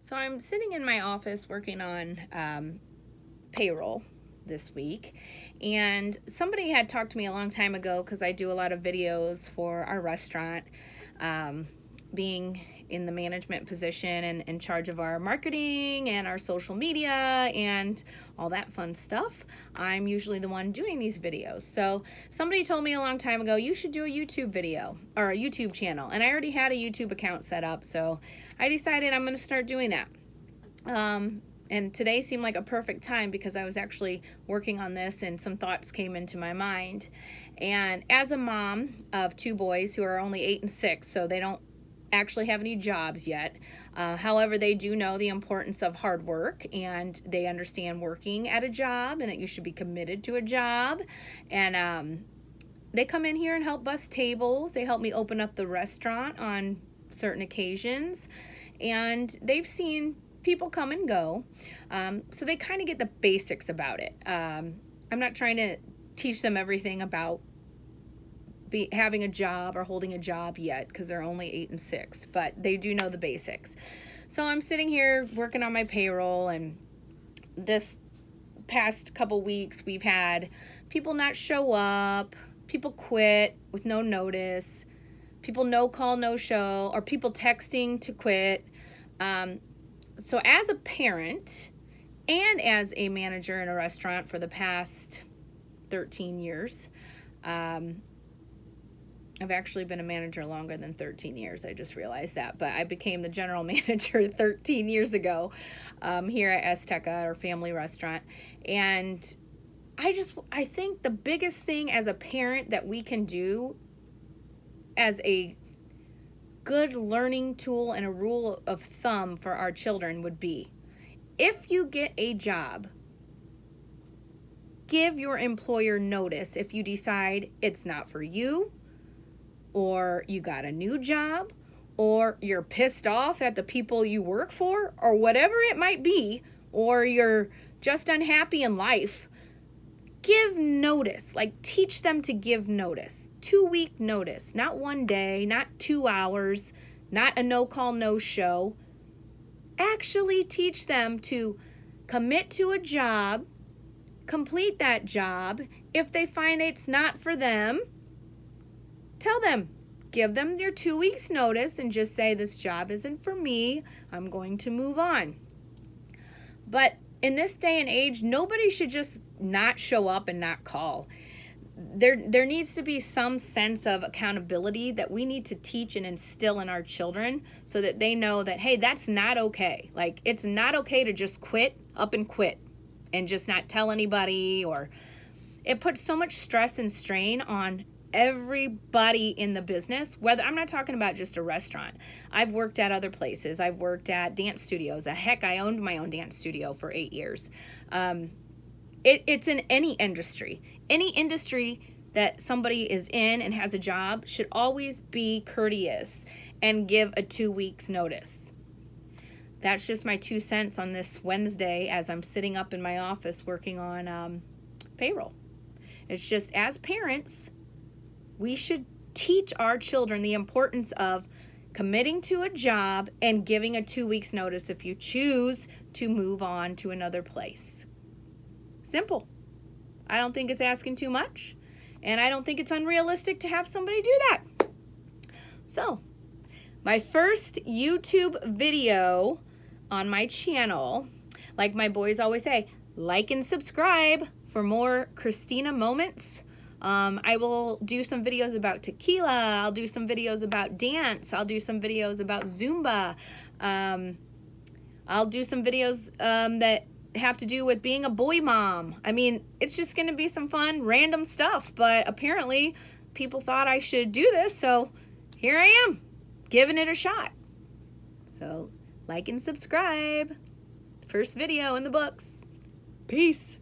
So I'm sitting in my office working on payroll this week, and somebody had talked to me a long time ago because I do a lot of videos for our restaurant, being in the management position and in charge of our marketing and our social media and all that fun stuff. I'm usually the one doing these videos. So somebody told me a long time ago, you should do a YouTube video or a YouTube channel. And I already had a YouTube account set up, so I decided I'm going to start doing that. And today seemed like a perfect time because I was actually working on this and some thoughts came into my mind. And as a mom of two boys who are only 8 and 6, so they don't actually have any jobs yet. However, they do know the importance of hard work, and they understand working at a job and that you should be committed to a job. And they come in here and help bust tables. They help me open up the restaurant on certain occasions, and they've seen people come and go. So they kind of get the basics about it. I'm not trying to teach them everything about having a job or holding a job yet because they're only 8 and 6, but they do know the basics. So I'm sitting here working on my payroll, and this past couple weeks we've had people not show up, people quit with no notice, people no call, no show, or people texting to quit. So as a parent and as a manager in a restaurant for the past 13 years, I've actually been a manager longer than 13 years. I just realized that. But I became the general manager 13 years ago here at Azteca, our family restaurant. And I think the biggest thing as a parent that we can do as a good learning tool and a rule of thumb for our children would be, if you get a job, give your employer notice if you decide it's not for you, or you got a new job, or you're pissed off at the people you work for, or whatever it might be, or you're just unhappy in life. Give notice. Like, teach them to give notice. 2-week notice, not 1 day, not 2 hours, not a no call, no show. Actually teach them to commit to a job, complete that job. If they find it's not for them, tell them, give them your 2 weeks notice and just say, this job isn't for me, I'm going to move on. But in this day and age, nobody should just not show up and not call. There needs to be some sense of accountability that we need to teach and instill in our children so that they know that, hey, that's not okay. Like, it's not okay to just quit and just not tell anybody, or it puts so much stress and strain on everybody in the business. Whether, I'm not talking about just a restaurant. I've worked at other places. I've worked at dance studios. Heck, I owned my own dance studio for 8 years. It's in any industry. Any industry that somebody is in and has a job should always be courteous and give a 2 weeks notice. That's just my 2 cents on this Wednesday as I'm sitting up in my office working on payroll. It's just, as parents, we should teach our children the importance of committing to a job and giving a 2 weeks notice if you choose to move on to another place. Simple. I don't think it's asking too much, and I don't think it's unrealistic to have somebody do that. So, my first YouTube video on my channel, like my boys always say, like and subscribe for more Christina moments. I will do some videos about tequila. I'll do some videos about dance. I'll do some videos about Zumba. I'll do some videos that have to do with being a boy mom. I mean, it's just going to be some fun, random stuff. But apparently, people thought I should do this, so here I am, giving it a shot. So, like and subscribe. First video in the books. Peace.